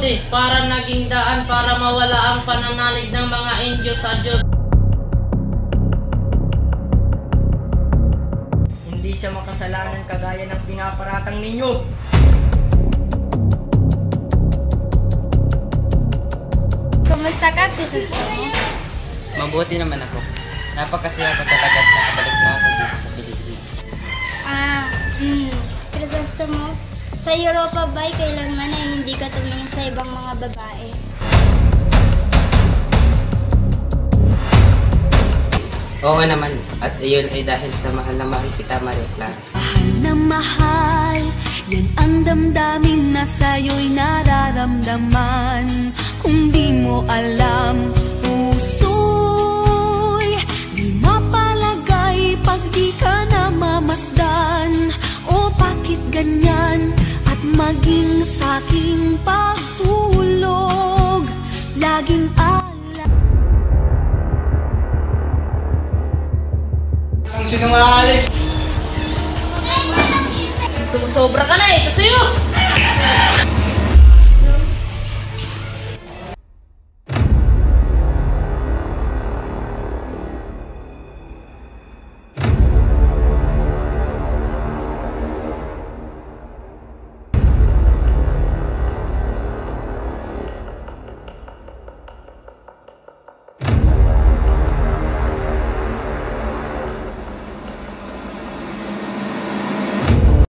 Lodi para naging daan para mawala ang pananalig ng mga Indio sa Diyos. Hindi siya makasalanan kagaya ng pinaparatang ninyo. Kumusta ka, Crisostomo? Mabuti naman ako. Napakasaya ko talaga at nakabalik na ako dito sa Pilipinas. Crisostomo, sa Europa ba'y kailanman ay hindi ka tumingin sa ibang mga babae? Oo naman, at iyon ay dahil sa mahal na mahal kita, Maria Clara. Mahal na mahal, yan ang damdamin na sa'yo'y nararamdaman. Kung di mo alam, puso'y di mapalagay pag di ka namamasdan. O bakit ganyan? At maging sa'king pagtulog, laging Ang sinungaling! Sumusobra ka na, ito sa'yo!